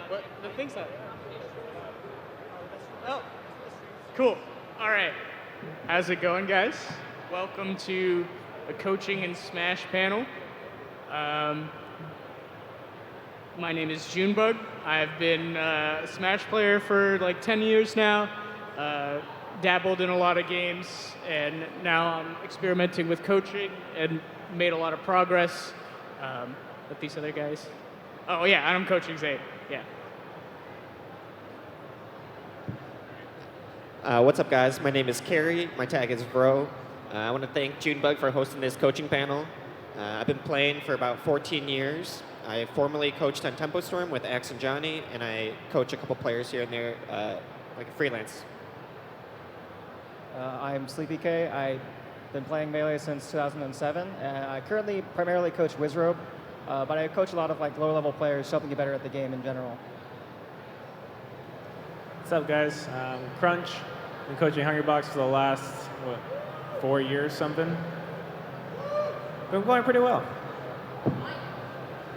What? The thing's not. Oh, cool. All right. How's it going, guys? Welcome to the Coaching and Smash panel. My name is Junebug. I've been a Smash player for like 10 years now. Dabbled in a lot of games, and now I'm experimenting with coaching and made a lot of progress with these other guys. Oh yeah, I'm coaching Zay. Yeah. What's up, guys? My name is Carrie. My tag is Bro. I want to thank Junebug for hosting this coaching panel. I've been playing for about 14 years. I formerly coached on Tempo Storm with Axe and Johnny, and I coach a couple players here and there, like a freelance. I'm Sleepy K. I've been playing Melee since 2007. I currently primarily coach Wizrobe, but I coach a lot of like lower-level players, helping get better at the game in general. What's up, guys? Crunch. Been coaching Hungrybox for the last, 4 years, something. Been going pretty well.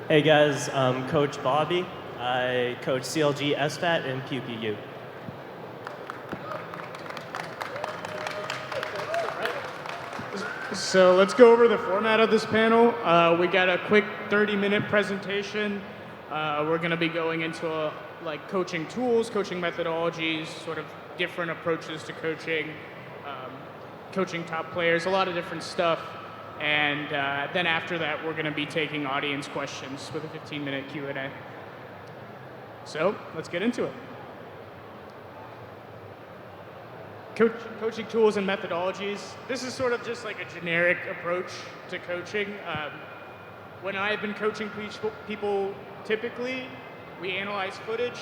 Hey guys, Coach Bobby. I coach CLG, SFAT, and PewPew. So let's go over the format of this panel. We got a quick 30-minute presentation. We're going to be going into like coaching tools, coaching methodologies, sort of different approaches to coaching, coaching top players, a lot of different stuff. And then after that, we're going to be taking audience questions with a 15-minute Q&A. So let's get into it. Coaching tools and methodologies. This is sort of just like a generic approach to coaching. When I've been coaching people, typically, we analyze footage,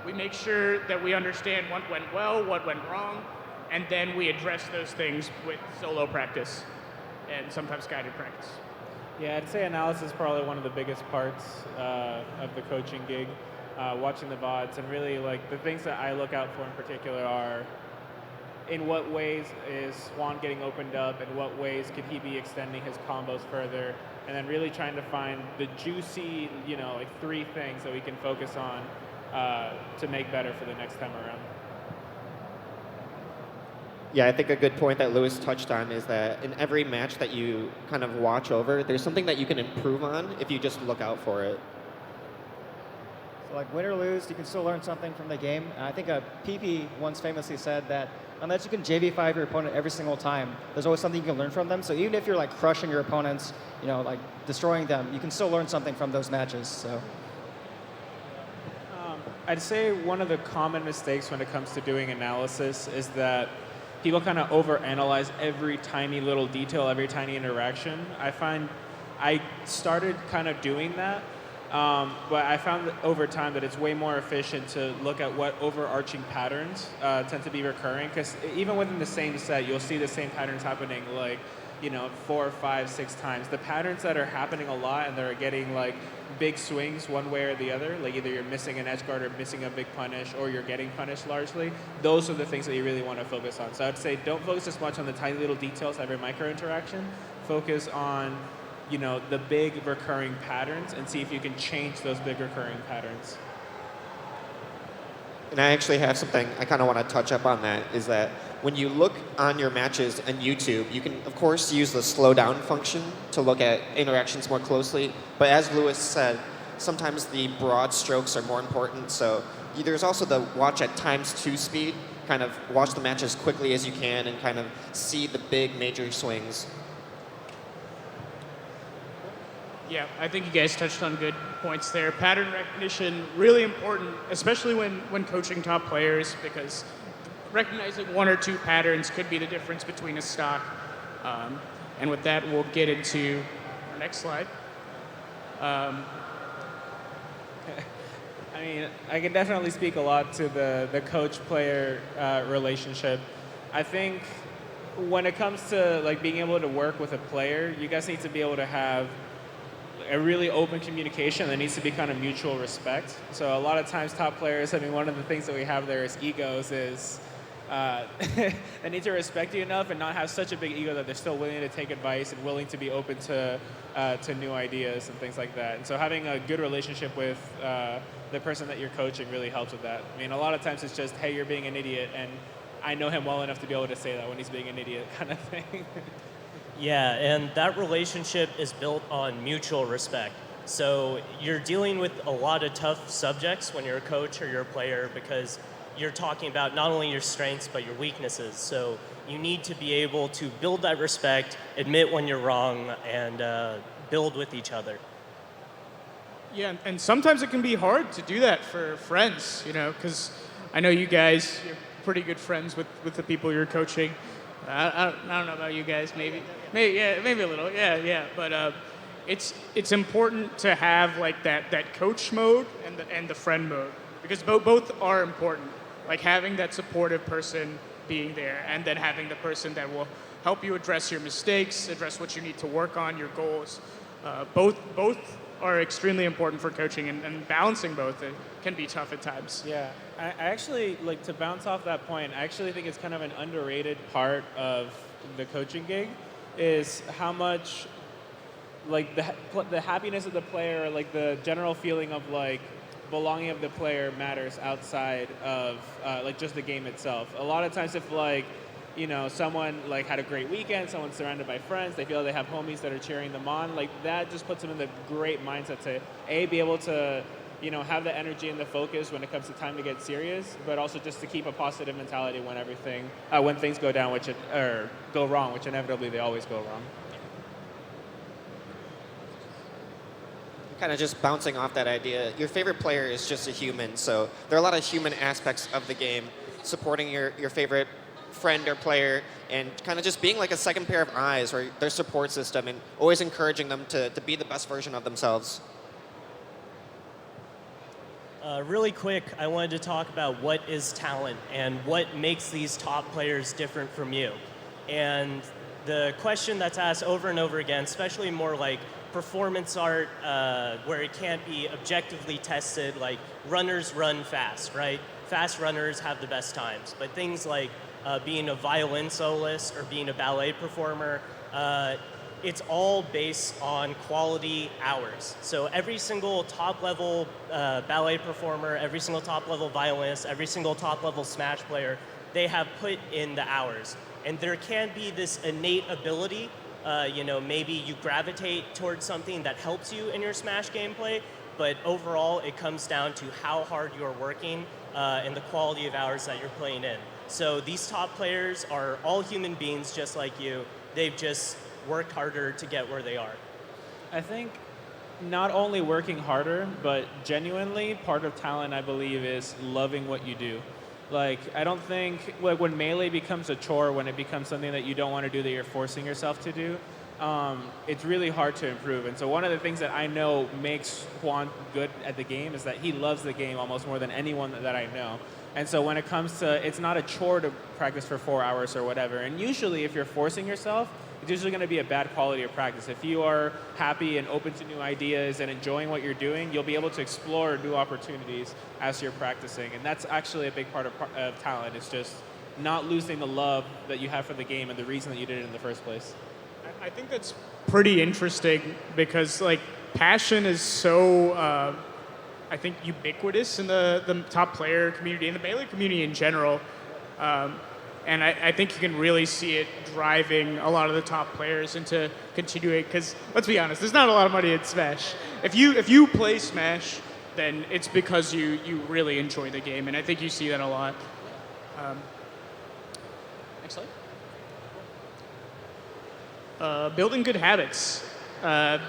we make sure that we understand what went well, what went wrong, and then we address those things with solo practice and sometimes guided practice. Yeah, I'd say analysis is probably one of the biggest parts of the coaching gig. Watching the VODs, and really like the things that I look out for in particular are in what ways is Swan getting opened up, in what ways could he be extending his combos further, and then really trying to find the juicy, like 3 things that we can focus on to make better for the next time around. Yeah, I think a good point that Lewis touched on is that in every match that you kind of watch over, there's something that you can improve on if you just look out for it. So like win or lose, you can still learn something from the game. I think PP once famously said that unless you can JV5 your opponent every single time, there's always something you can learn from them. So even if you're like crushing your opponents, like destroying them, you can still learn something from those matches. So. I'd say one of the common mistakes when it comes to doing analysis is that people kind of overanalyze every tiny little detail, every tiny interaction. I find I started kind of doing that, but I found that over time that it's way more efficient to look at what overarching patterns tend to be recurring, because even within the same set, you'll see the same patterns happening like, 4, 5, 6 times. The patterns that are happening a lot and they're getting like big swings one way or the other, like either you're missing an edge guard or missing a big punish, or you're getting punished largely, those are the things that you really want to focus on. So I'd say don't focus as much on the tiny little details of every micro interaction. Focus on the big recurring patterns and see if you can change those big recurring patterns. And I actually have something I kind of want to touch up on that, is that when you look on your matches on YouTube, you can, of course, use the slow down function to look at interactions more closely. But as Lewis said, sometimes the broad strokes are more important. So there's also the watch at ×2 speed, kind of watch the match as quickly as you can and kind of see the big major swings. Yeah, I think you guys touched on good points there. Pattern recognition, really important, especially when coaching top players, because recognizing 1 or 2 patterns could be the difference between a stock. And with that, we'll get into our next slide. I mean, I can definitely speak a lot to the coach-player relationship. I think when it comes to like being able to work with a player, you guys need to be able to have a really open communication. There needs to be kind of mutual respect. So a lot of times top players, one of the things that we have there is egos, is that need to respect you enough and not have such a big ego that they're still willing to take advice and willing to be open to new ideas and things like that. And so having a good relationship with the person that you're coaching really helps with that. I mean, a lot of times it's just, hey, you're being an idiot, and I know him well enough to be able to say that when he's being an idiot kind of thing. Yeah, and that relationship is built on mutual respect. So you're dealing with a lot of tough subjects when you're a coach or you're a player, because you're talking about not only your strengths but your weaknesses. So you need to be able to build that respect, admit when you're wrong, and build with each other. Yeah, and sometimes it can be hard to do that for friends, because I know you guys, you're pretty good friends with the people you're coaching. I don't know about you guys, maybe a little, yeah. But it's important to have like that coach mode and the friend mode, because both are important. Like having that supportive person being there, and then having the person that will help you address your mistakes, address what you need to work on, your goals. Both are extremely important for coaching, and balancing both can be tough at times. Yeah, I actually, like, to bounce off that point, I actually think it's kind of an underrated part of the coaching gig is how much, like, the happiness of the player, like the general feeling of like belonging of the player matters outside of like just the game itself. A lot of times if like, someone like had a great weekend, someone's surrounded by friends, they feel they have homies that are cheering them on, like that just puts them in the great mindset to be able to, have the energy and the focus when it comes to time to get serious, but also just to keep a positive mentality when things go down, or go wrong, which inevitably they always go wrong. Kind of just bouncing off that idea, your favorite player is just a human, so there are a lot of human aspects of the game, supporting your favorite friend or player, and kind of just being like a second pair of eyes or their support system, and always encouraging them to be the best version of themselves. Really quick, I wanted to talk about what is talent and what makes these top players different from you. And the question that's asked over and over again, especially more like performance art, where it can't be objectively tested, like runners run fast, right? Fast runners have the best times. But things like being a violin soloist or being a ballet performer, it's all based on quality hours. So every single top-level ballet performer, every single top-level violinist, every single top-level Smash player, they have put in the hours. And there can be this innate ability, maybe you gravitate towards something that helps you in your Smash gameplay, but overall it comes down to how hard you're working and the quality of hours that you're playing in. So these top players are all human beings just like you. They've just worked harder to get where they are. I think not only working harder, but genuinely part of talent, I believe, is loving what you do. Like, I don't think, like, when Melee becomes a chore, when it becomes something that you don't want to do, that you're forcing yourself to do, it's really hard to improve. And so one of the things that I know makes Juan good at the game is that he loves the game almost more than anyone that I know. And so when it comes to, it's not a chore to practice for 4 hours or whatever. And usually if you're forcing yourself, it's usually going to be a bad quality of practice. If you are happy and open to new ideas and enjoying what you're doing, you'll be able to explore new opportunities as you're practicing. And that's actually a big part of talent. It's just not losing the love that you have for the game and the reason that you did it in the first place. I think that's pretty interesting because like passion is so I think ubiquitous in the top player community and the Melee community in general. And I think you can really see it driving a lot of the top players into continuing, because let's be honest, there's not a lot of money in Smash. If you play Smash, then it's because you really enjoy the game, and I think you see that a lot. Next slide. Building good habits.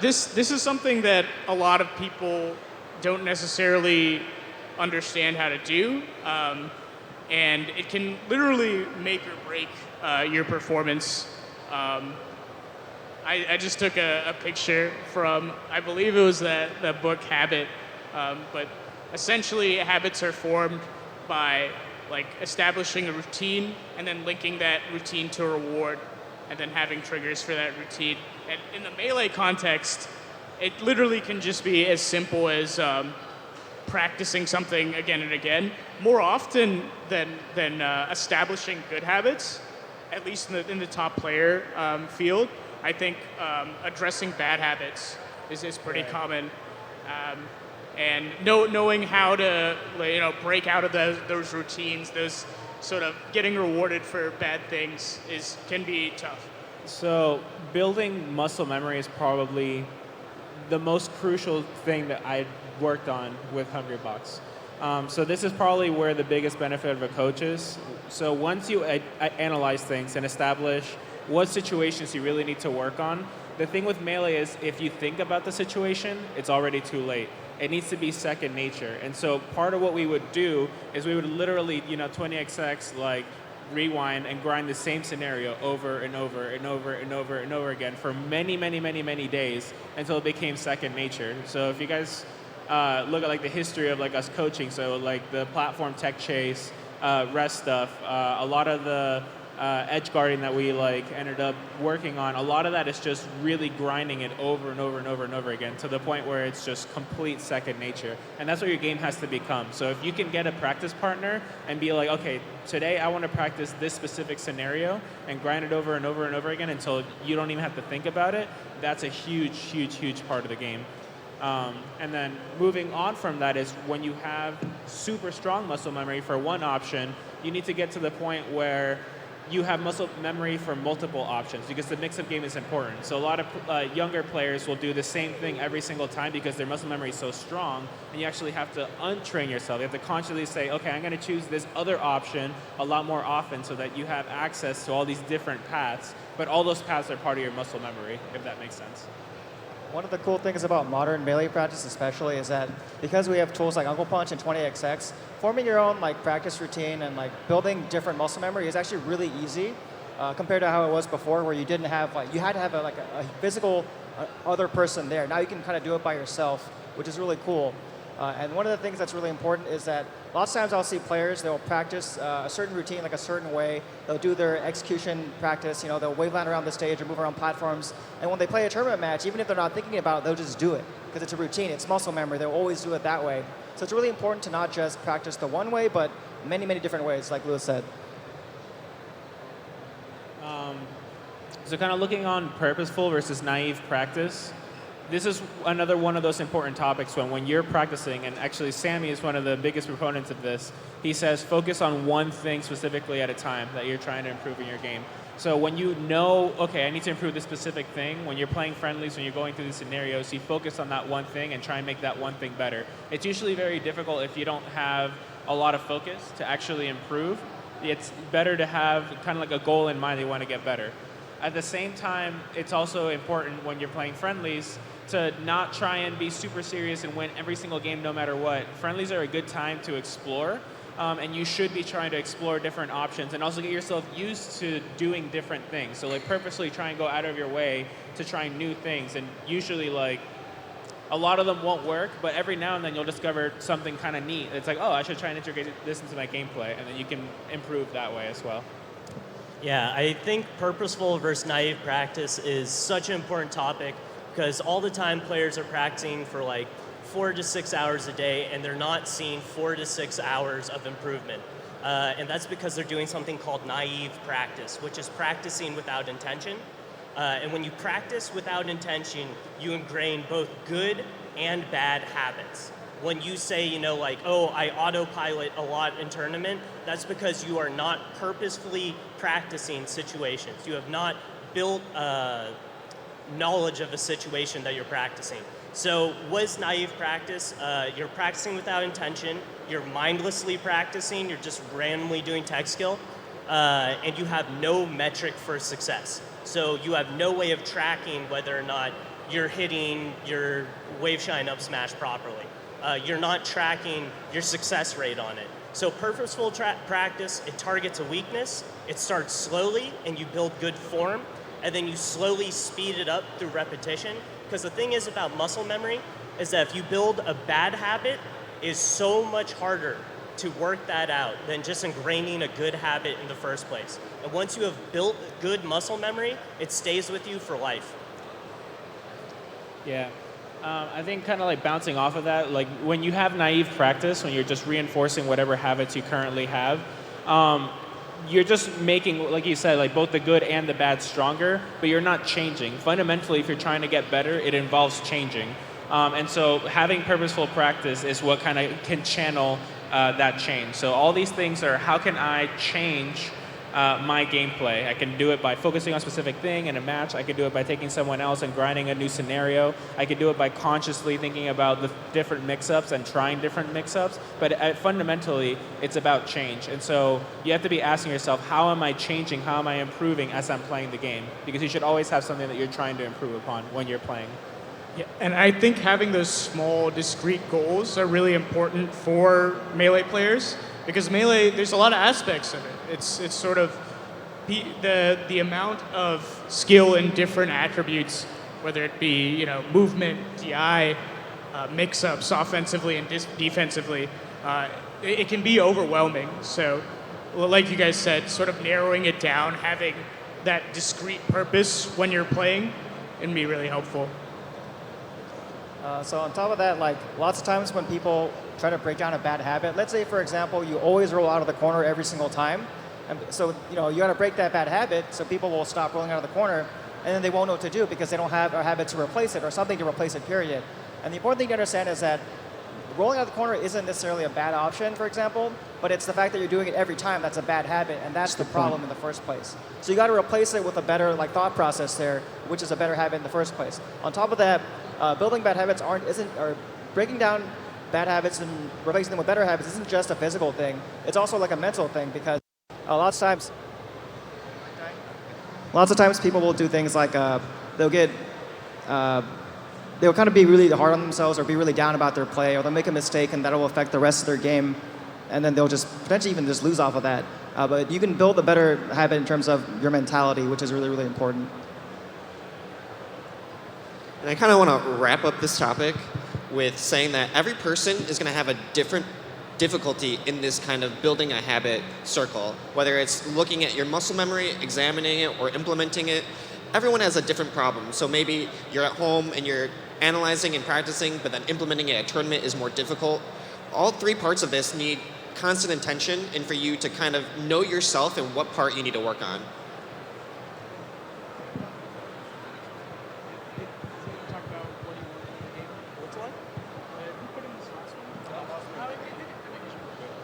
This is something that a lot of people don't necessarily understand how to do. And it can literally make or break your performance. I just took a picture from, I believe it was the book Habit, but essentially habits are formed by like establishing a routine and then linking that routine to a reward and then having triggers for that routine. And in the Melee context, it literally can just be as simple as practicing something again and again, more often than establishing good habits, at least in the top player field. I think addressing bad habits is pretty common, and knowing how to break out of those routines, those sort of getting rewarded for bad things can be tough. So building muscle memory is probably the most crucial thing that I worked on with Hungrybox. So this is probably where the biggest benefit of a coach is. So once you analyze things and establish what situations you really need to work on, the thing with Melee is if you think about the situation, it's already too late. It needs to be second nature. And so part of what we would do is we would literally, 20xx, like rewind and grind the same scenario over and over and over and over and over again for many, many, many, many days until it became second nature. So if you guys look at like the history of like us coaching, so like the platform tech chase, rest stuff, a lot of the edge guarding that we like ended up working on, a lot of that is just really grinding it over and over and over and over again to the point where it's just complete second nature. And that's what your game has to become. So if you can get a practice partner and be like, okay, today I want to practice this specific scenario and grind it over and over and over again until you don't even have to think about it, that's a huge, huge, huge part of the game. And then moving on from that is when you have super strong muscle memory for one option, you need to get to the point where you have muscle memory for multiple options because the mix-up game is important. So a lot of younger players will do the same thing every single time because their muscle memory is so strong, and you actually have to untrain yourself. You have to consciously say, okay, I'm going to choose this other option a lot more often so that you have access to all these different paths, but all those paths are part of your muscle memory, if that makes sense. One of the cool things about modern Melee practice especially is that because we have tools like Uncle Punch and 20xx, forming your own like practice routine and like building different muscle memory is actually really easy compared to how it was before, where you didn't have you had to have a physical other person there. Now you can kind of do it by yourself, which is really cool. And one of the things that's really important is that lots of times I'll see players, they'll practice a certain routine like a certain way. They'll do their execution practice, they'll waveland around the stage or move around platforms. And when they play a tournament match, even if they're not thinking about it, they'll just do it because it's a routine, it's muscle memory. They'll always do it that way. So it's really important to not just practice the one way, but many, many different ways, like Lewis said. So kind of looking on purposeful versus naive practice, this is another one of those important topics when you're practicing, and actually Sammy is one of the biggest proponents of this. He says focus on one thing specifically at a time that you're trying to improve in your game. So when you know, okay, I need to improve this specific thing, when you're playing friendlies, when you're going through these scenarios, you focus on that one thing and try and make that one thing better. It's usually very difficult if you don't have a lot of focus to actually improve. It's better to have kind of like a goal in mind that you want to get better. At the same time, it's also important when you're playing friendlies to not try and be super serious and win every single game no matter what. Friendlies are a good time to explore, and you should be trying to explore different options and also get yourself used to doing different things. So like purposely try and go out of your way to try new things, and usually like a lot of them won't work, but every now and then you'll discover something kind of neat. It's like, oh, I should try and integrate this into my gameplay, and then you can improve that way as well. Yeah, I think purposeful versus naive practice is such an important topic because all the time players are practicing for like 4 to 6 hours a day and they're not seeing 4 to 6 hours of improvement. And that's because they're doing something called naive practice, which is practicing without intention. And when you practice without intention, you ingrain both good and bad habits. When you say, like, oh, I autopilot a lot in tournament, that's because you are not purposefully practicing situations. You have not built knowledge of a situation that you're practicing. So what is naive practice? You're practicing without intention, you're mindlessly practicing, you're just randomly doing tech skill, and you have no metric for success. So you have no way of tracking whether or not you're hitting your wave shine up smash properly. You're not tracking your success rate on it. So purposeful practice, it targets a weakness, it starts slowly and you build good form, and then you slowly speed it up through repetition. Because the thing is about muscle memory is that if you build a bad habit, it's so much harder to work that out than just ingraining a good habit in the first place. And once you have built good muscle memory, it stays with you for life. Yeah. I think kind of like bouncing off of that, like when you have naive practice, when you're just reinforcing whatever habits you currently have, you're just making, like you said, like both the good and the bad stronger, but you're not changing. Fundamentally, if you're trying to get better, it involves changing. And so having purposeful practice is what kind of can channel that change. So all these things are, how can I change my gameplay? I can do it by focusing on a specific thing in a match. I can do it by taking someone else and grinding a new scenario. I can do it by consciously thinking about the different mix-ups and trying different mix-ups. But fundamentally, it's about change. And so you have to be asking yourself, how am I changing? How am I improving as I'm playing the game? Because you should always have something that you're trying to improve upon when you're playing. Yeah, and I think having those small, discrete goals are really important for Melee players, because Melee, there's a lot of aspects of it. It's sort of the amount of skill in different attributes, whether it be movement, DI, mix-ups offensively and defensively. It can be overwhelming. So, like you guys said, sort of narrowing it down, having that discrete purpose when you're playing, can be really helpful. So on top of that, like lots of times when people try to break down a bad habit, let's say for example, you always roll out of the corner every single time. And so you got to break that bad habit so people will stop rolling out of the corner, and then they won't know what to do because they don't have a habit to replace it or something to replace it, period. And the important thing to understand is that rolling out of the corner isn't necessarily a bad option, for example, but it's the fact that you're doing it every time that's a bad habit, and that's the problem in the first place. So you got to replace it with a better thought process there, which is a better habit in the first place. On top of that, building bad habits or breaking down bad habits and replacing them with better habits isn't just a physical thing. It's also like a mental thing, because lots of times people will do things like they'll kind of be really hard on themselves or be really down about their play, or they'll make a mistake and that'll affect the rest of their game, and then they'll just potentially even just lose off of that. But you can build a better habit in terms of your mentality, which is really, really important. And I kind of want to wrap up this topic with saying that every person is going to have a different difficulty in this kind of building a habit circle, whether it's looking at your muscle memory, examining it, or implementing it. Everyone has a different problem. So maybe you're at home and you're analyzing and practicing, but then implementing it at a tournament is more difficult. All three parts of this need constant attention, and for you to kind of know yourself and what part you need to work on.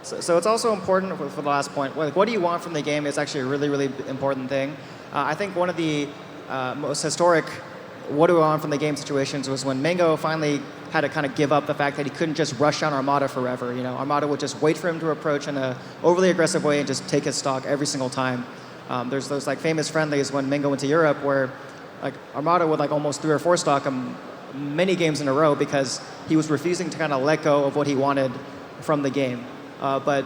So it's also important for the last point. What do you want from the game is actually a really, really important thing. I think one of the most historic what do we want from the game situations was when Mango finally had to kind of give up the fact that he couldn't just rush down Armada forever. Armada would just wait for him to approach in a overly aggressive way and just take his stock every single time. There's those famous friendlies when Mango went to Europe where Armada would almost 3 or 4 stock him many games in a row because he was refusing to kind of let go of what he wanted from the game. But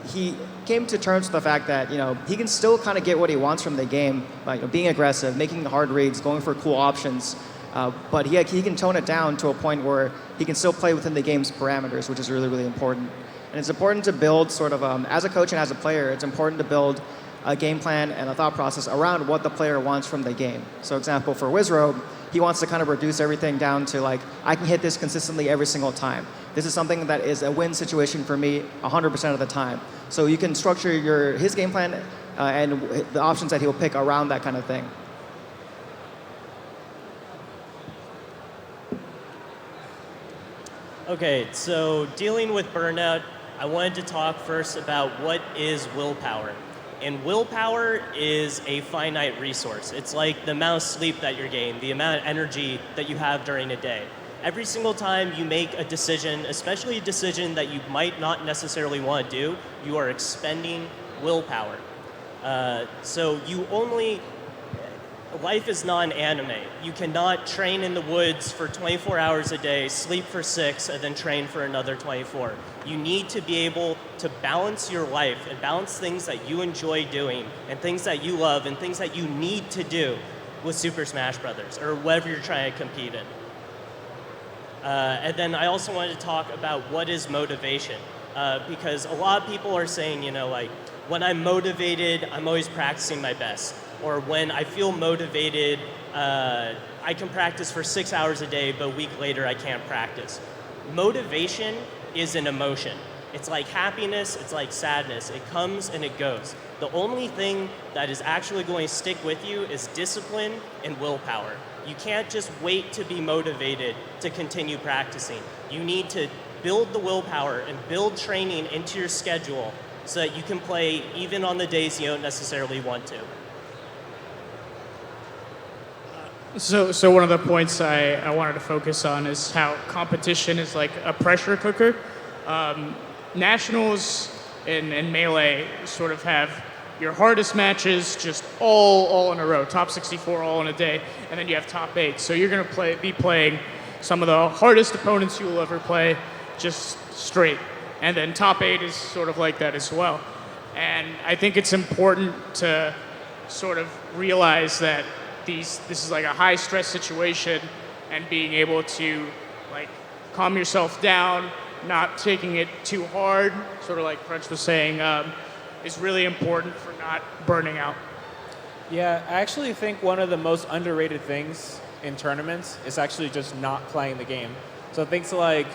he came to terms with the fact that he can still kind of get what he wants from the game, being aggressive, making hard reads, going for cool options. But he can tone it down to a point where he can still play within the game's parameters, which is really, really important. And it's important to build sort of, as a coach and as a player, it's important to build a game plan and a thought process around what the player wants from the game. So example, for Wizrobe, he wants to kind of reduce everything down to I can hit this consistently every single time. This is something that is a win situation for me 100% of the time. So you can structure his game plan and the options that he'll pick around that kind of thing. Okay, so dealing with burnout, I wanted to talk first about what is willpower. And willpower is a finite resource. It's like the amount of sleep that you're getting, the amount of energy that you have during a day. Every single time you make a decision, especially a decision that you might not necessarily want to do, you are expending willpower. Life is not an anime. You cannot train in the woods for 24 hours a day, sleep for 6, and then train for another 24. You need to be able to balance your life and balance things that you enjoy doing and things that you love and things that you need to do with Super Smash Brothers or whatever you're trying to compete in. And then I also wanted to talk about what is motivation, because a lot of people are saying, when I'm motivated, I'm always practicing my best. Or when I feel motivated, I can practice for 6 hours a day, but a week later I can't practice. Motivation is an emotion. It's like happiness, it's like sadness. It comes and it goes. The only thing that is actually going to stick with you is discipline and willpower. You can't just wait to be motivated to continue practicing. You need to build the willpower and build training into your schedule so that you can play even on the days you don't necessarily want to. So one of the points I wanted to focus on is how competition is like a pressure cooker. Nationals and Melee sort of have your hardest matches just all in a row, top 64 all in a day, and then you have top 8. So you're going to be playing some of the hardest opponents you will ever play just straight. And then top 8 is sort of like that as well. And I think it's important to sort of realize that this is like a high stress situation, and being able to like calm yourself down, not taking it too hard, sort of like Crunch was saying, is really important for not burning out. Yeah, I actually think one of the most underrated things in tournaments is actually just not playing the game. So things like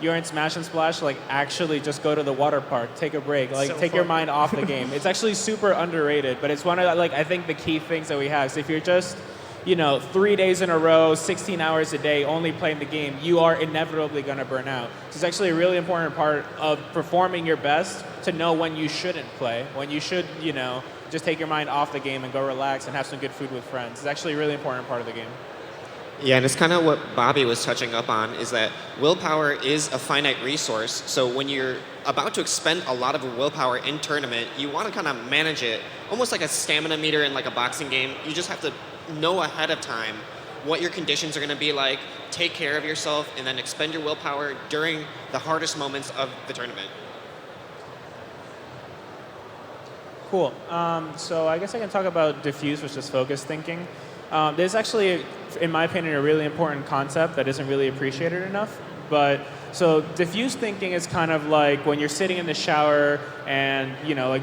you're in Smash and Splash, like actually just go to the water park, take a break, like So take your fun. mind off the game. It's actually super underrated, but it's one of like I think the key things that we have. So if you're just 3 days in a row, 16 hours a day, only playing the game, you are inevitably going to burn out. So it's actually a really important part of performing your best to know when you shouldn't play, when you should, just take your mind off the game and go relax and have some good food with friends. It's actually a really important part of the game. Yeah, and it's kind of what Bobby was touching up on, is that willpower is a finite resource. So when you're about to expend a lot of willpower in tournament, you want to kind of manage it, almost like a stamina meter in like a boxing game. You just have to know ahead of time what your conditions are going to be like, take care of yourself, and then expend your willpower during the hardest moments of the tournament. Cool. So I guess I can talk about diffuse versus focused thinking. There's actually, in my opinion, a really important concept that isn't really appreciated enough. But so diffuse thinking is kind of like when you're sitting in the shower and like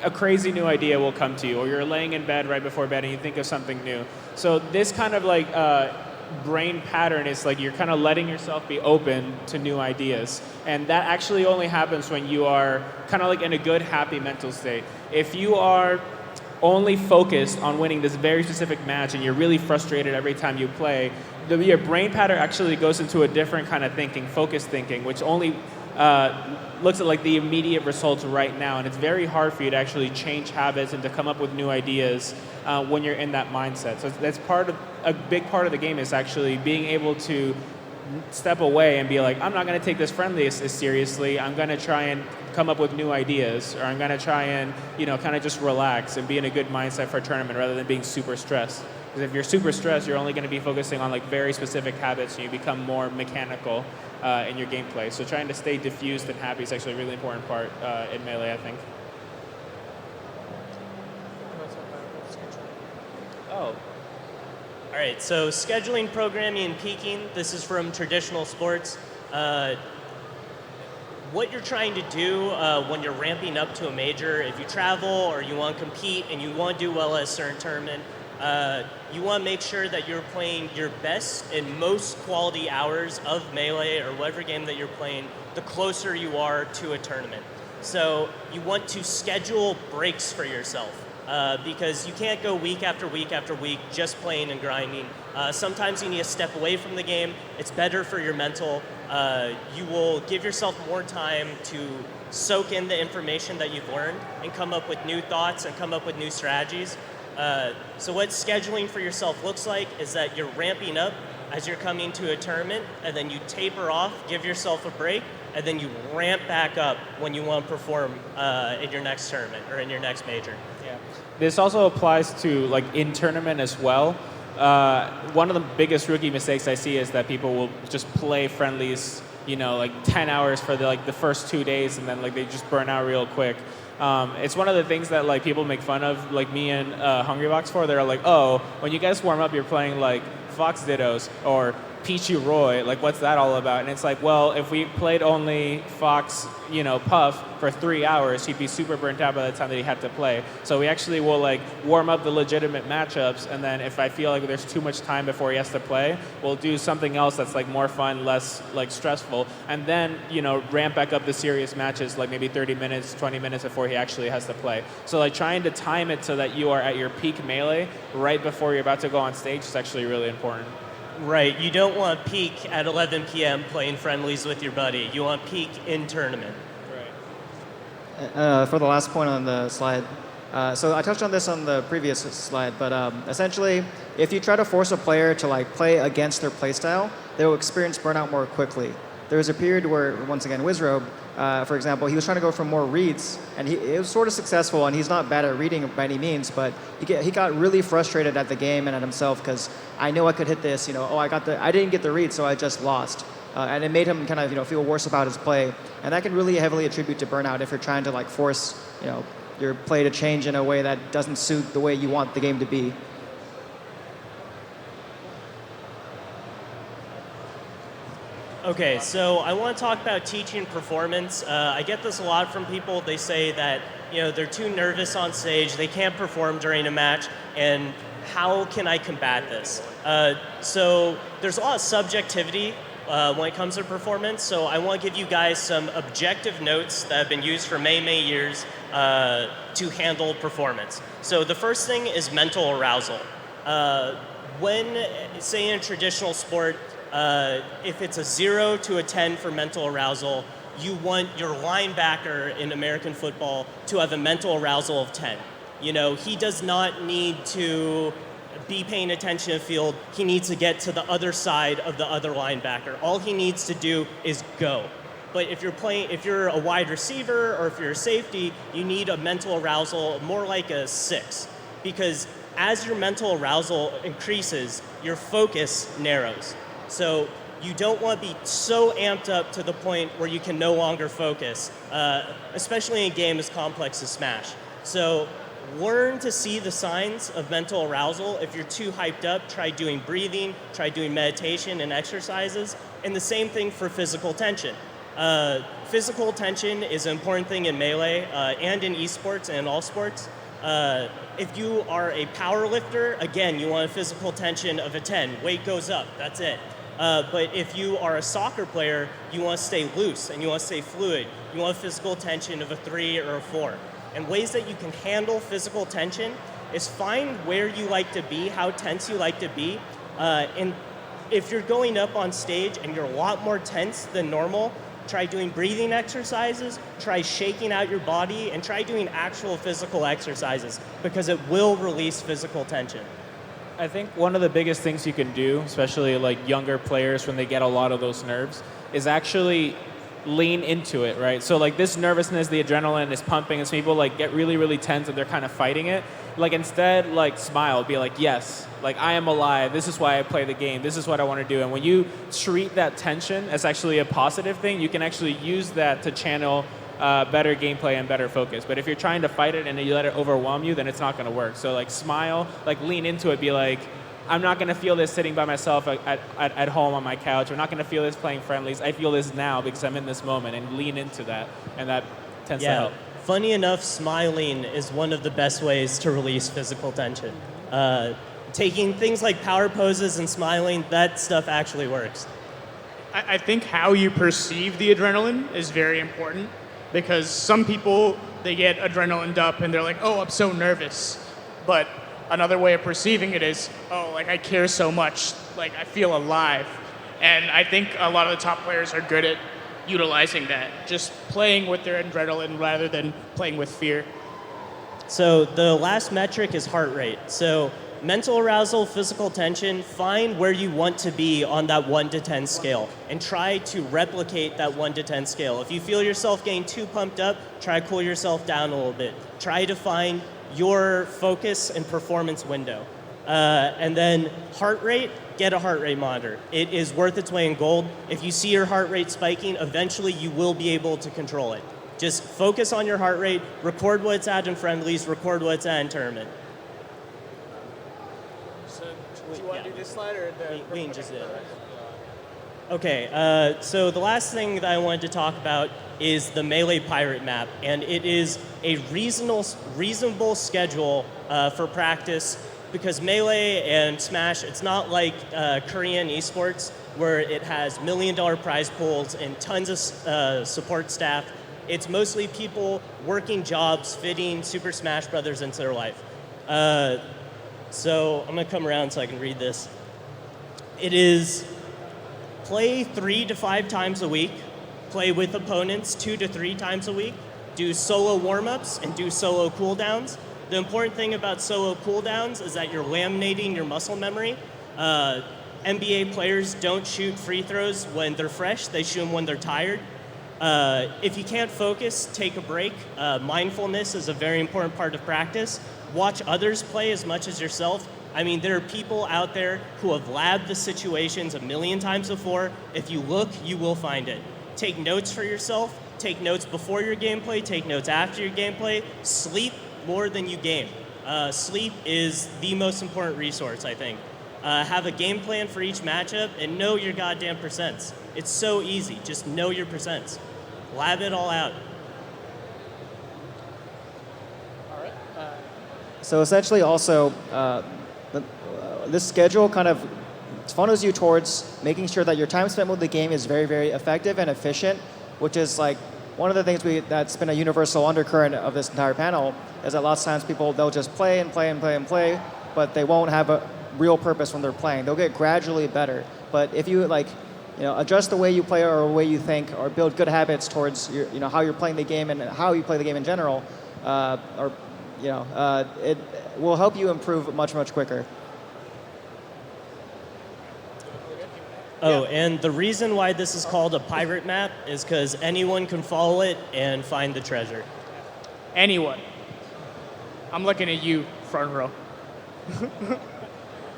a crazy new idea will come to you, or you're laying in bed right before bed and you think of something new. So this kind of like brain pattern is like you're kind of letting yourself be open to new ideas. And that actually only happens when you are kind of like in a good, happy mental state. If you are only focused on winning this very specific match and you're really frustrated every time you play, your brain pattern actually goes into a different kind of thinking, focused thinking, which only looks at like the immediate results right now, and it's very hard for you to actually change habits and to come up with new ideas when you're in that mindset. So that's a big part of the game is actually being able to step away and be like, I'm not going to take this friendly as seriously. I'm going to try and come up with new ideas, or I'm going to try and kind of just relax and be in a good mindset for a tournament rather than being super stressed. Because if you're super stressed, you're only going to be focusing on like very specific habits, and you become more mechanical in your gameplay. So trying to stay diffused and happy is actually a really important part in Melee, I think. Oh. All right, so scheduling, programming, and peaking, this is from traditional sports. What you're trying to do when you're ramping up to a major, if you travel or you want to compete and you want to do well at a certain tournament, you want to make sure that you're playing your best and most quality hours of Melee or whatever game that you're playing the closer you are to a tournament. So you want to schedule breaks for yourself. Because you can't go week after week after week just playing and grinding. Sometimes you need to step away from the game. It's better for your mental. You will give yourself more time to soak in the information that you've learned and come up with new thoughts and come up with new strategies. So what scheduling for yourself looks like is that you're ramping up as you're coming to a tournament, and then you taper off, give yourself a break, and then you ramp back up when you want to perform in your next tournament or in your next major. Yeah. This also applies to like in tournament as well. One of the biggest rookie mistakes I see is that people will just play friendlies, like 10 hours for the first 2 days, and then like they just burn out real quick. It's one of the things that like people make fun of, like me and Hungrybox for. They're like, oh, when you guys warm up, you're playing like Fox Dittos or Peachy Roy, like what's that all about? And it's like, well, if we played only Fox, Puff for 3 hours, he'd be super burnt out by the time that he had to play. So we actually will like warm up the legitimate matchups, and then if I feel like there's too much time before he has to play, we'll do something else that's like more fun, less like stressful, and then ramp back up the serious matches like maybe 30 minutes, 20 minutes before he actually has to play. So like trying to time it so that you are at your peak melee right before you're about to go on stage is actually really important. Right, you don't want peak at 11 p.m. playing friendlies with your buddy. You want peak in tournament. Right. For the last point on the slide, so I touched on this on the previous slide, but essentially, if you try to force a player to like play against their playstyle, they will experience burnout more quickly. There was a period where, once again, Wizrobe, for example, he was trying to go for more reads, and it was sort of successful, and he's not bad at reading by any means, but he got really frustrated at the game and at himself because I know I could hit this, I didn't get the read, so I just lost. And it made him kind of feel worse about his play, and that can really heavily attribute to burnout if you're trying to like force your play to change in a way that doesn't suit the way you want the game to be. Okay, so I want to talk about teaching performance. I get this a lot from people. They say that they're too nervous on stage, they can't perform during a match, and how can I combat this? So there's a lot of subjectivity when it comes to performance. So I want to give you guys some objective notes that have been used for many, many years to handle performance. So the first thing is mental arousal. When, say in a traditional sport, if it's a 0 to a 10 for mental arousal, you want your linebacker in American football to have a mental arousal of 10. He does not need to be paying attention to the field. He needs to get to the other side of the other linebacker. All he needs to do is go. But if you're a wide receiver or if you're a safety, you need a mental arousal more like a 6. Because as your mental arousal increases, your focus narrows. So you don't want to be so amped up to the point where you can no longer focus, especially in a game as complex as Smash. So learn to see the signs of mental arousal. If you're too hyped up, try doing breathing, try doing meditation and exercises. And the same thing for physical tension. Physical tension is an important thing in Melee and in esports and all sports. If you are a power lifter, again, you want a physical tension of a 10. Weight goes up, that's it. But if you are a soccer player, you want to stay loose and you want to stay fluid. You want a physical tension of a 3 or a 4. And ways that you can handle physical tension is find where you like to be, how tense you like to be. And if you're going up on stage and you're a lot more tense than normal, try doing breathing exercises, try shaking out your body, and try doing actual physical exercises because it will release physical tension. I think one of the biggest things you can do, especially like younger players when they get a lot of those nerves, is actually lean into it, right? So like this nervousness, the adrenaline is pumping, and some people like get really, really tense and they're kind of fighting it. Like instead, like smile, be like, yes, like I am alive. This is why I play the game. This is what I want to do. And when you treat that tension as actually a positive thing, you can actually use that to channel better gameplay and better focus. But if you're trying to fight it and you let it overwhelm you, then it's not going to work. So like smile, like lean into it, be like, I'm not going to feel this sitting by myself at home on my couch. I'm not going to feel this playing friendlies. I feel this now because I'm in this moment, and lean into that. And that tends to help. Funny enough, smiling is one of the best ways to release physical tension. Taking things like power poses and smiling, that stuff actually works. I think how you perceive the adrenaline is very important, because some people, they get adrenaline up and they're like, oh, I'm so nervous. But another way of perceiving it is, oh, like I care so much, like I feel alive. And I think a lot of the top players are good at utilizing that, just playing with their adrenaline rather than playing with fear. So the last metric is heart rate. So mental arousal, physical tension, find where you want to be on that 1 to 10 scale and try to replicate that 1 to 10 scale. If you feel yourself getting too pumped up, try to cool yourself down a little bit. Try to find your focus and performance window. And then heart rate, get a heart rate monitor. It is worth its weight in gold. If you see your heart rate spiking, eventually you will be able to control it. Just focus on your heart rate, record what it's at in friendlies, record what it's at in tournament. So, do you want to do this slide or the... We can just do it. Okay, so the last thing that I wanted to talk about is the Melee Pirate map, and it is a reasonable schedule for practice, because Melee and Smash, it's not like Korean esports where it has $1 million prize pools and tons of support staff. It's mostly people working jobs, fitting Super Smash Brothers into their life. So I'm gonna come around so I can read this. It is play 3 to 5 times a week, play with opponents 2 to 3 times a week, do solo warm-ups and do solo cooldowns. The important thing about solo cooldowns is that you're laminating your muscle memory. NBA players don't shoot free throws when they're fresh, they shoot them when they're tired. If you can't focus, take a break. Mindfulness is a very important part of practice. Watch others play as much as yourself. I mean, there are people out there who have labbed the situations a million times before. If you look, you will find it. Take notes for yourself. Take notes before your gameplay. Take notes after your gameplay. Sleep more than you game. Sleep is the most important resource, I think. Have a game plan for each matchup and know your goddamn percents. It's so easy. Just know your percents. Lab it all out. So essentially also, this schedule kind of funnels you towards making sure that your time spent with the game is very, very effective and efficient, which is like one of the things that's been a universal undercurrent of this entire panel, is that lots of times people, they'll just play and play and play and play, but they won't have a real purpose when they're playing. They'll get gradually better. But if you adjust the way you play or the way you think, or build good habits towards how you're playing the game and how you play the game in general, it will help you improve much, much quicker. Oh, and the reason why this is called a pirate map is because anyone can follow it and find the treasure. Anyone. I'm looking at you, front row.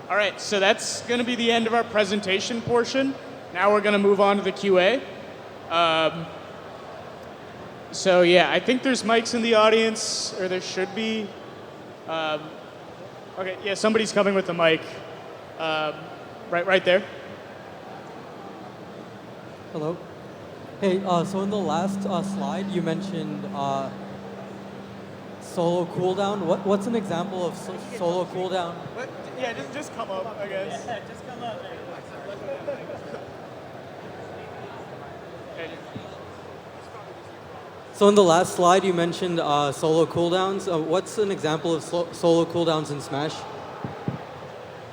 All right, so that's going to be the end of our presentation portion. Now we're going to move on to the QA. So yeah, I think there's mics in the audience, or there should be. Okay, yeah, somebody's coming with the mic. Right there. Hello. Hey, so in the last slide, you mentioned solo cooldown. What's an example of solo cooldown? Yeah, just come up, I guess. Yeah, just come up. So in the last slide, you mentioned solo cooldowns. What's an example of solo cooldowns in Smash?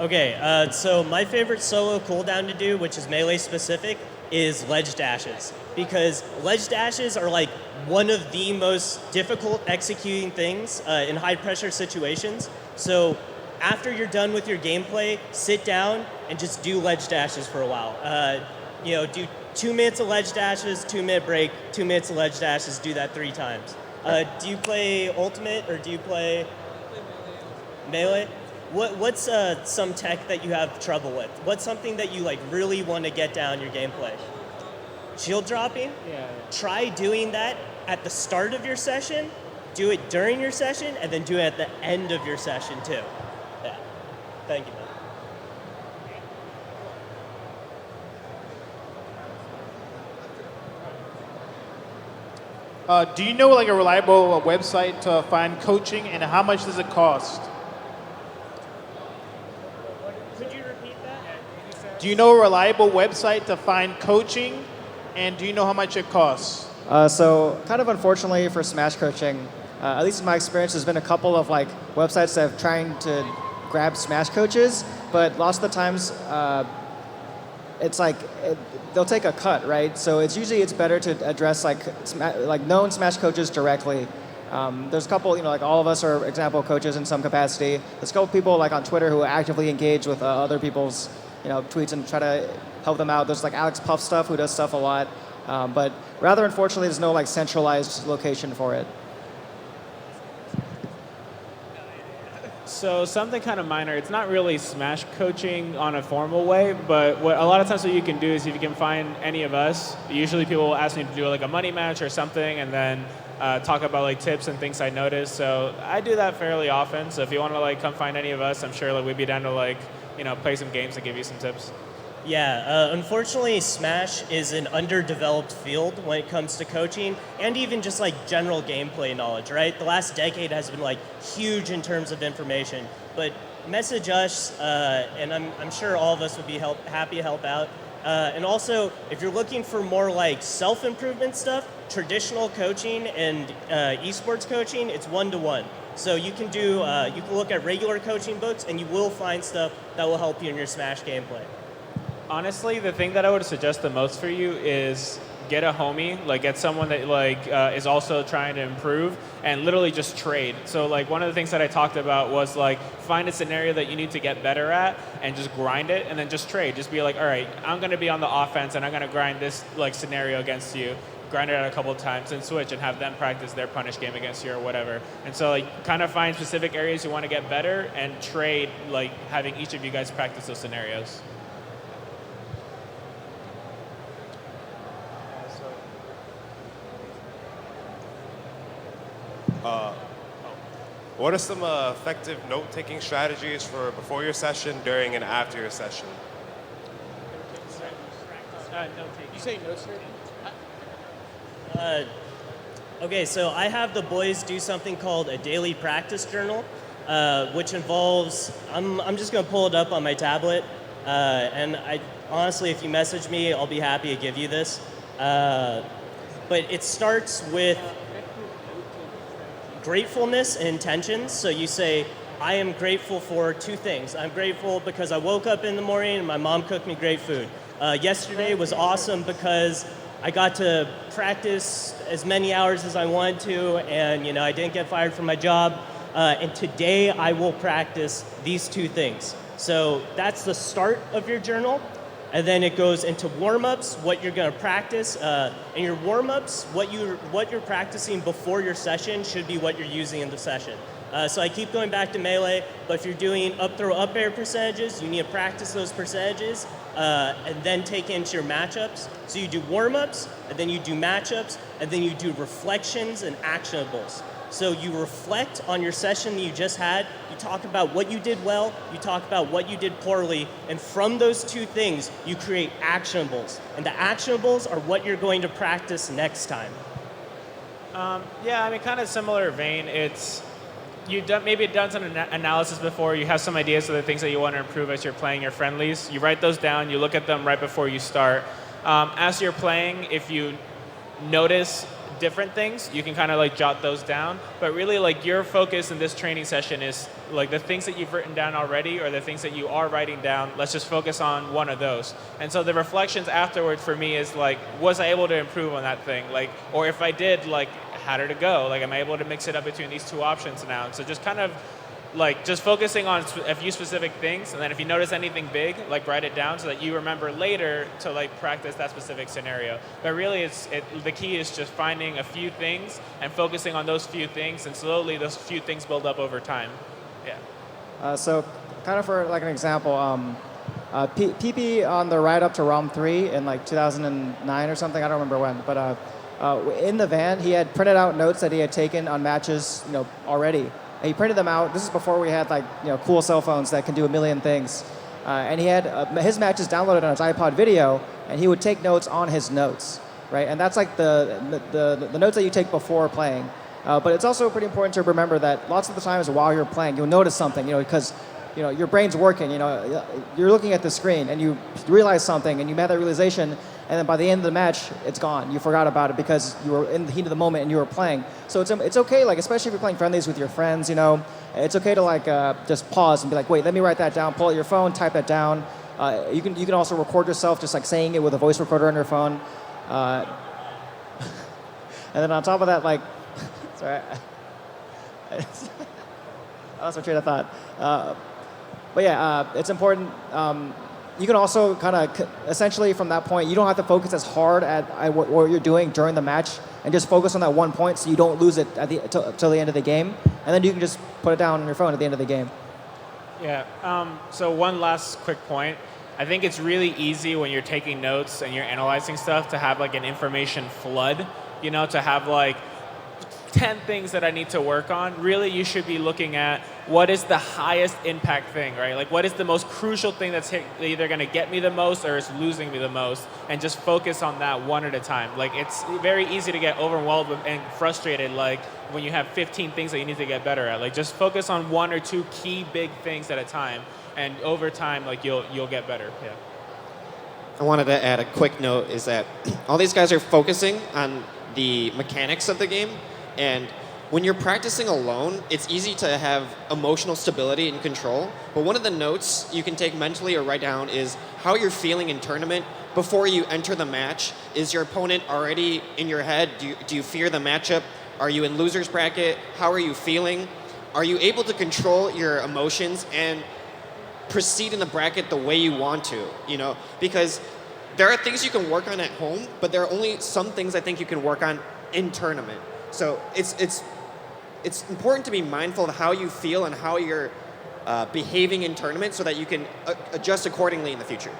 Okay, so my favorite solo cooldown to do, which is melee specific, is ledge dashes. Because ledge dashes are like one of the most difficult executing things in high pressure situations. So after you're done with your gameplay, sit down and just do ledge dashes for a while. Do 2 minutes of ledge dashes, 2-minute break, 2 minutes of ledge dashes, do that 3 times. Do you play Ultimate or do you play Melee? What's some tech that you have trouble with? What's something that you really want to get down your gameplay? Shield dropping? Yeah. Try doing that at the start of your session, do it during your session, and then do it at the end of your session too. Yeah. Thank you, man. Do you know a reliable website to find coaching, and how much does it cost? Could you repeat that? Do you know a reliable website to find coaching, and do you know how much it costs? So kind of unfortunately for Smash coaching, at least in my experience, there's been a couple of websites that have trying to grab Smash coaches, but lots of the times it's they'll take a cut, right? So it's better to address known Smash coaches directly. There's a couple, all of us are example coaches in some capacity. There's a couple people on Twitter who actively engage with other people's tweets and try to help them out. There's Alex Puff stuff who does stuff a lot, but rather unfortunately there's no centralized location for it. So something kind of minor. It's not really Smash coaching on a formal way, but a lot of times what you can do is if you can find any of us, usually people will ask me to do a money match or something, and then talk about tips and things I noticed. So I do that fairly often. So if you want to come find any of us, I'm sure we'd be down to play some games and give you some tips. Yeah, unfortunately, Smash is an underdeveloped field when it comes to coaching and even just like general gameplay knowledge, right? The last decade has been like huge in terms of information, but message us, and I'm sure all of us would be happy to help out. And also, if you're looking for more like self-improvement stuff, traditional coaching and esports coaching, it's one-to-one. So you can look at regular coaching books, and you will find stuff that will help you in your Smash gameplay. Honestly, the thing that I would suggest the most for you is get a homie, like get someone that is also trying to improve, and literally just trade. So like one of the things that I talked about was like find a scenario that you need to get better at and just grind it, and then just trade. Just be like, all right, I'm going to be on the offense and I'm going to grind this like scenario against you. Grind it out a couple of times and switch and have them practice their punish game against you or whatever. And so like kind of find specific areas you want to get better and trade, like having each of you guys practice those scenarios. What are some effective note-taking strategies for before your session, during, and after your session? You say notes Okay, so I have the boys do something called a daily practice journal, which involves, I'm just going to pull it up on my tablet, and honestly, if you message me, I'll be happy to give you this. But it starts with gratefulness and intentions. So you say, I am grateful for two things. I'm grateful because I woke up in the morning and my mom cooked me great food. Yesterday was awesome because I got to practice as many hours as I wanted to, and I didn't get fired from my job. And today I will practice these two things. So that's the start of your journal. And then it goes into warm-ups, what you're going to practice. And your warm-ups, what you're practicing before your session should be what you're using in the session. So I keep going back to Melee, but if you're doing up throw up air percentages, you need to practice those percentages and then take into your matchups. So you do warm-ups, and then you do matchups, and then you do reflections and actionables. So you reflect on your session that you just had, you talk about what you did well, you talk about what you did poorly, and from those two things, you create actionables. And the actionables are what you're going to practice next time. Yeah, I mean, kind of similar vein. It's maybe done some analysis before. You have some ideas of the things that you want to improve as you're playing your friendlies. You write those down. You look at them right before you start. As you're playing, if you notice different things, you can kind of like jot those down. But really, like your focus in this training session is like the things that you've written down already or the things that you are writing down. Let's just focus on one of those. And so the reflections afterward for me is like, was I able to improve on that thing? Like, or if I did, like, how did it go? Like, am I able to mix it up between these two options now? And so just kind of like just focusing on a few specific things, and then if you notice anything big, like write it down so that you remember later to like practice that specific scenario. But really, the key is just finding a few things and focusing on those few things, and slowly those few things build up over time. Yeah. So kind of for like an example, PP on the ride up to ROM 3 in like 2009 or something, I don't remember when, but in the van, he had printed out notes that he had taken on matches, already. And he printed them out. This is before we had cool cell phones that can do a million things. And he had his matches downloaded on his iPod video, and he would take notes on his notes, right? And that's like the notes that you take before playing. But it's also pretty important to remember that lots of the times while you're playing, you'll notice something, because your brain's working. You're looking at the screen and you realize something, and you have that realization, and then by the end of the match, it's gone. You forgot about it because you were in the heat of the moment and you were playing. So it's okay, especially if you're playing friendlies with your friends, it's okay to just pause and be like, wait, let me write that down. Pull out your phone, type that down. You can also record yourself just saying it with a voice recorder on your phone. And then on top of that, sorry, I lost my train of thought. But yeah, it's important. You can also kind of, essentially from that point, you don't have to focus as hard at what you're doing during the match, and just focus on that one point so you don't lose it till the end of the game. And then you can just put it down on your phone at the end of the game. Yeah, so one last quick point. I think it's really easy when you're taking notes and you're analyzing stuff to have an information flood, to have 10 things that I need to work on. Really, you should be looking at what is the highest impact thing, right? Like what is the most crucial thing that's either going to get me the most or is losing me the most, and just focus on that one at a time. Like it's very easy to get overwhelmed and frustrated, like when you have 15 things that you need to get better at. Like just focus on one or two key big things at a time, and over time, like you'll get better. Yeah. I wanted to add a quick note is that all these guys are focusing on the mechanics of the game, and when you're practicing alone, it's easy to have emotional stability and control, but one of the notes you can take mentally or write down is how you're feeling in tournament before you enter the match. Is your opponent already in your head? Do you fear the matchup? Are you in loser's bracket? How are you feeling? Are you able to control your emotions and proceed in the bracket the way you want to? You know, because there are things you can work on at home, but there are only some things I think you can work on in tournament. So it's important to be mindful of how you feel and how you're behaving in tournament so that you can adjust accordingly in the future.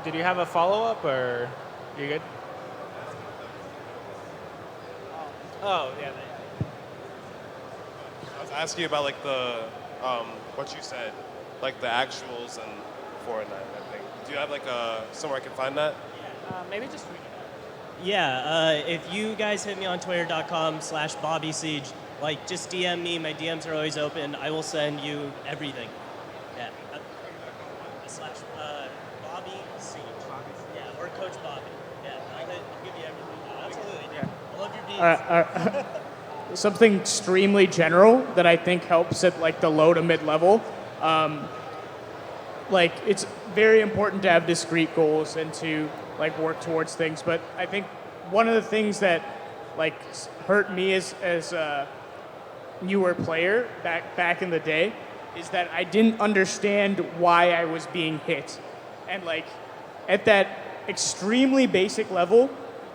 Did you have a follow-up, or you good? Oh, yeah. I was asking you about like the what you said, like the actuals and Fortnite and everything. Do you have like somewhere I can find that? Maybe just read it. Yeah, if you guys hit me on twitter.com/BobbySiege, like just DM me. My DMs are always open. I will send you everything. Yeah. Bobby Siege. Yeah, or Coach Bobby. Yeah, I'll give you everything. Absolutely. Yeah. I love your beats. Something extremely general that I think helps at like the low to mid level. Like it's very important to have discrete goals and to like work towards things. But I think one of the things that like hurt me as a newer player back in the day is that I didn't understand why I was being hit. And like at that extremely basic level,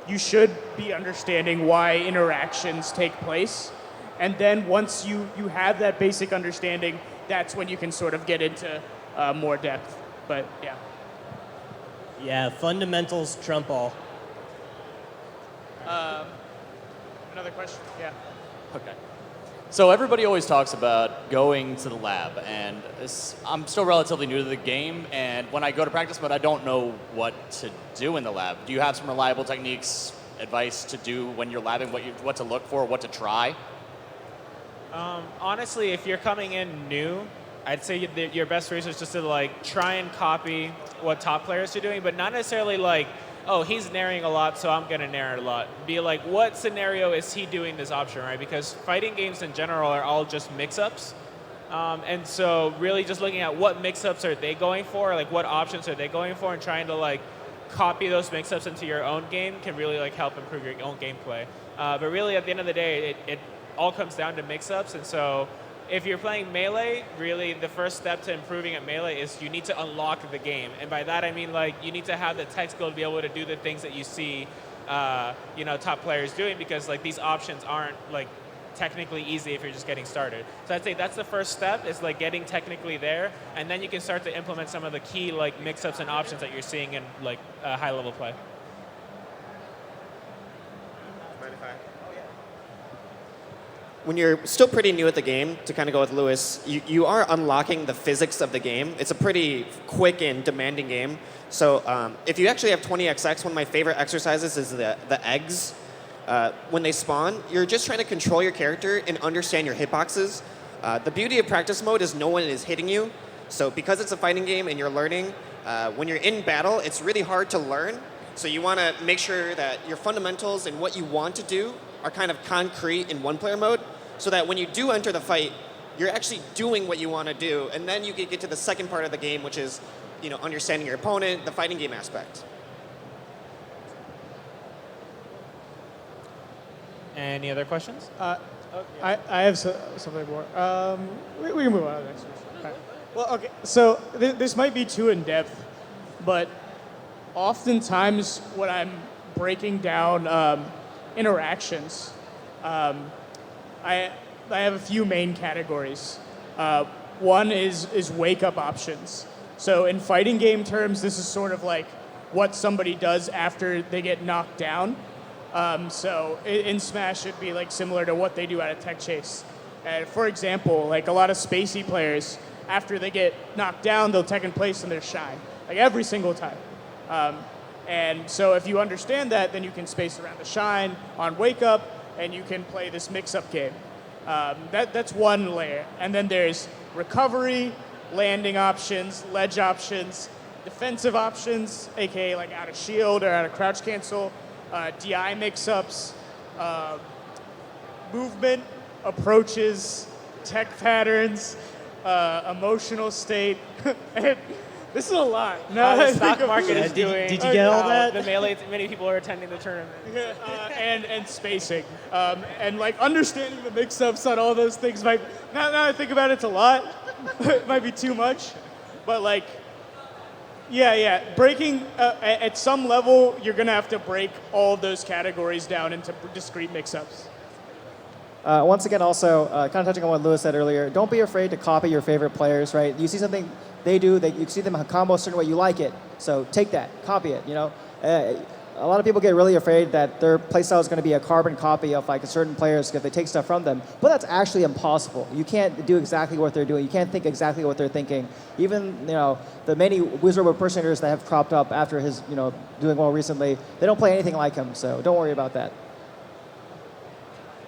you should be understanding why interactions take place. And then once you have that basic understanding, that's when you can sort of get into more depth. But yeah. Yeah, fundamentals trump all. Another question? Yeah. Okay. So everybody always talks about going to the lab, and I'm still relatively new to the game, and when I go to practice mode, I don't know what to do in the lab. Do you have some reliable techniques, advice to do when you're labbing, what to look for, what to try? Honestly, if you're coming in new, I'd say your best research is just to like try and copy what top players are doing, but not necessarily like, oh, he's narrowing a lot, so I'm gonna narrow a lot. Be like, what scenario is he doing this option, right? Because fighting games in general are all just mix-ups. And so really just looking at what mix-ups are they going for, like what options are they going for, and trying to like copy those mix-ups into your own game can really like help improve your own gameplay. But really at the end of the day, it all comes down to mix-ups, and so if you're playing Melee, really the first step to improving at Melee is you need to unlock the game. And by that I mean like you need to have the tech skill to be able to do the things that you see top players doing, because like these options aren't like technically easy if you're just getting started. So I'd say that's the first step, is like getting technically there, and then you can start to implement some of the key like mix-ups and options that you're seeing in like high level play. When you're still pretty new at the game, to kind of go with Lewis, you are unlocking the physics of the game. It's a pretty quick and demanding game. So if you actually have 20XX, one of my favorite exercises is the eggs. When they spawn, you're just trying to control your character and understand your hitboxes. The beauty of practice mode is no one is hitting you. So because it's a fighting game and you're learning, when you're in battle, it's really hard to learn. So you want to make sure that your fundamentals and what you want to do are kind of concrete in one-player mode, so that when you do enter the fight, you're actually doing what you want to do, and then you can get to the second part of the game, which is, understanding your opponent, the fighting game aspect. Any other questions? I have something more. We can move on to the next question. Right. Well, okay, so this might be too in-depth, but oftentimes when I'm breaking down interactions, I have a few main categories. One is wake-up options. So in fighting game terms, this is sort of like what somebody does after they get knocked down. So in Smash, it'd be like similar to what they do at a tech chase. And for example, like a lot of spacey players, after they get knocked down, they'll take in place in their shine, like every single time. And so if you understand that, then you can space around the shine on wake up, and you can play this mix-up game. That's one layer. And then there's recovery, landing options, ledge options, defensive options, aka like out of shield or out of crouch cancel, DI mix-ups, movement, approaches, tech patterns, emotional state. And this is a lot. The stock market is doing. Did you get all that? The melee, many people are attending the tournament. And spacing. And like understanding the mix-ups on all those things might, now I think about it, it's a lot. It might be too much. But like, yeah. Breaking, at some level, you're going to have to break all of those categories down into discrete mix-ups. Once again, also, kind of touching on what Lewis said earlier, don't be afraid to copy your favorite players, right? You see something they do, you see them combo a certain way, you like it. So take that, copy it, you know? A lot of people get really afraid that their playstyle is going to be a carbon copy of like a certain players if they take stuff from them. But that's actually impossible. You can't do exactly what they're doing. You can't think exactly what they're thinking. Even, the many Wizard of impersonators that have cropped up after his, doing well recently, they don't play anything like him. So don't worry about that.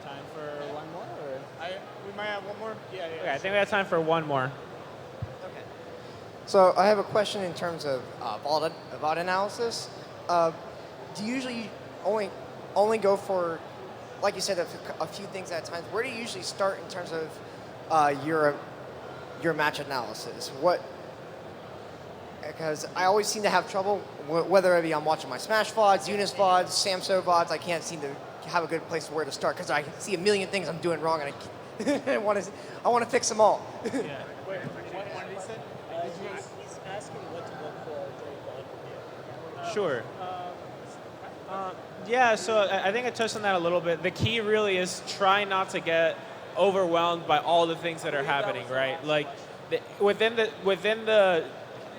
Time for one more? Or? We might have one more? Yeah. Okay, I think we have time for one more. Okay. So I have a question in terms of VOD analysis. Do you usually only go for, like you said, a few things at a time? Where do you usually start in terms of your match analysis? Because I always seem to have trouble, whether it be I'm watching my Smash VODs, Eunice VODs, Samso VODs, I can't seem to have a good place where to start because I see a million things I'm doing wrong and I want to fix them all. Yeah. Wait, what did he say? He's asking what to look for during VOD review. Sure. Yeah, so I think I touched on that a little bit. The key really is try not to get overwhelmed by all the things that are happening, right? Like within the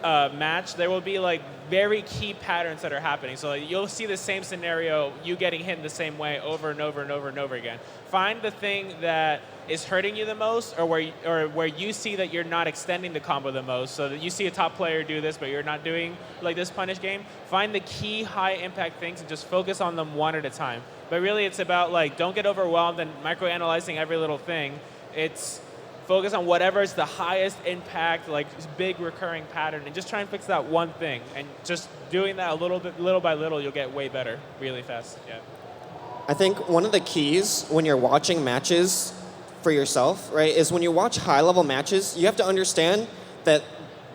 match, there will be like very key patterns that are happening. So like, you'll see the same scenario, you getting hit in the same way over and over and over and over again. Find the thing that is hurting you the most, or where you see that you're not extending the combo the most. So that you see a top player do this, but you're not doing like this punish game. Find the key high impact things and just focus on them one at a time. But really, it's about like don't get overwhelmed and microanalyzing every little thing. It's focus on whatever is the highest impact, like big recurring pattern, and just try and fix that one thing. And just doing that little by little, you'll get way better really fast. Yeah. I think one of the keys when you're watching matches for yourself, right, is when you watch high-level matches, you have to understand that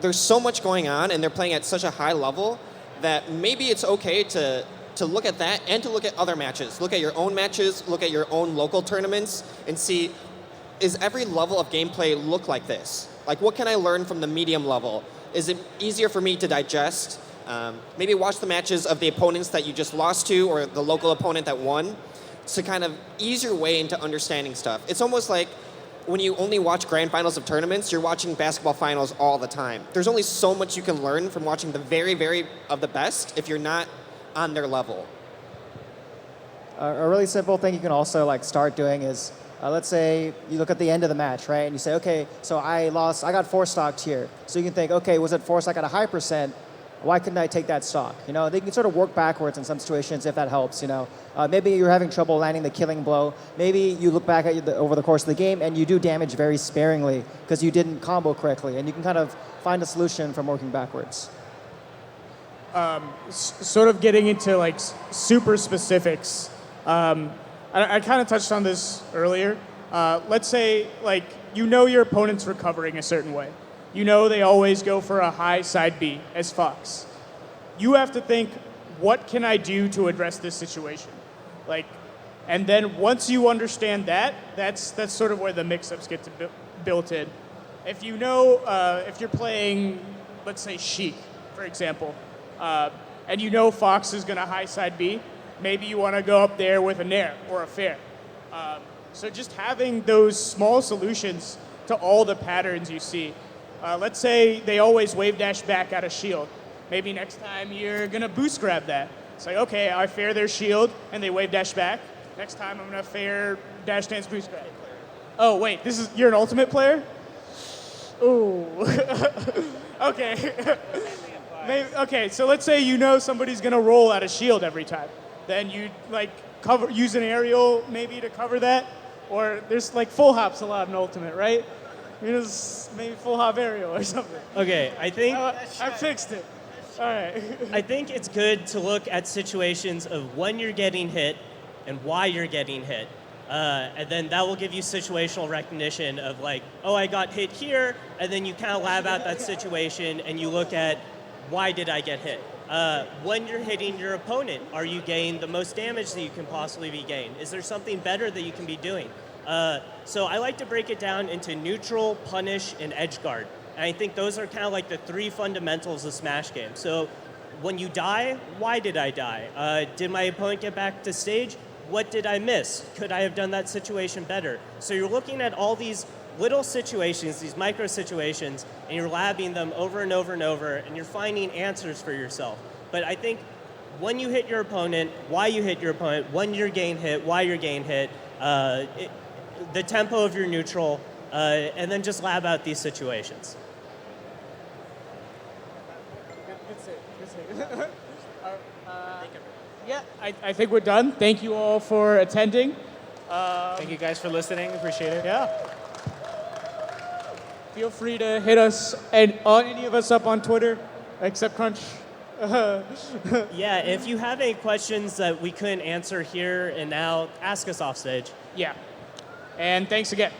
there's so much going on and they're playing at such a high level that maybe it's okay to look at that and to look at other matches. Look at your own matches, look at your own local tournaments, and see, is every level of gameplay look like this? Like, what can I learn from the medium level? Is it easier for me to digest? Maybe watch the matches of the opponents that you just lost to or the local opponent that won to kind of ease your way into understanding stuff. It's almost like when you only watch grand finals of tournaments, you're watching basketball finals all the time. There's only so much you can learn from watching the very, very of the best if you're not on their level. A really simple thing you can also like start doing is, let's say you look at the end of the match, right? And you say, okay, so I got 4 stocked here. So you can think, okay, was it 4 stock at a high percent? Why couldn't I take that stock? They can sort of work backwards in some situations if that helps. Maybe you're having trouble landing the killing blow. Maybe you look back at over the course of the game and you do damage very sparingly because you didn't combo correctly, and you can kind of find a solution from working backwards. Sort of getting into like super specifics. I kind of touched on this earlier. Let's say like your opponent's recovering a certain way. They always go for a high side B as Fox. You have to think, what can I do to address this situation? And then once you understand that, that's sort of where the mix-ups get to built in. If if you're playing, let's say Sheik, for example, and Fox is going to high side B, maybe you want to go up there with a Nair or a Fair. So just having those small solutions to all the patterns you see. Let's say they always wave dash back out of shield. Maybe next time you're going to boost grab that. It's like, okay, I fair their shield and they wave dash back. Next time I'm going to fair dash dance boost grab. Oh wait, you're an ultimate player? Ooh. Okay. Okay, so let's say you know somebody's gonna roll out a shield every time. Then you like use an aerial maybe to cover that, or there's like full hops allowed in ultimate, right? Maybe full hop aerial or something. Okay, I think I fixed it. All right. I think it's good to look at situations of when you're getting hit and why you're getting hit. And then that will give you situational recognition of like, oh, I got hit here, and then you kind of lab out that situation and you look at why did I get hit? When you're hitting your opponent, are you getting the most damage that you can possibly be getting? Is there something better that you can be doing? So I like to break it down into neutral, punish, and edge guard. And I think those are kind of like the three fundamentals of Smash games. So when you die, why did I die? Did my opponent get back to stage? What did I miss? Could I have done that situation better? So you're looking at all these little situations, these micro situations, and you're labbing them over and over and over, and you're finding answers for yourself. But I think when you hit your opponent, why you hit your opponent, when you're getting hit, why you're getting hit, the tempo of your neutral, and then just lab out these situations. Yeah, I think we're done. Thank you all for attending. Thank you guys for listening. Appreciate it. Yeah. Feel free to hit us and any of us up on Twitter, except Crunch. Yeah, if you have any questions that we couldn't answer here and now, ask us off stage. Yeah. And thanks again.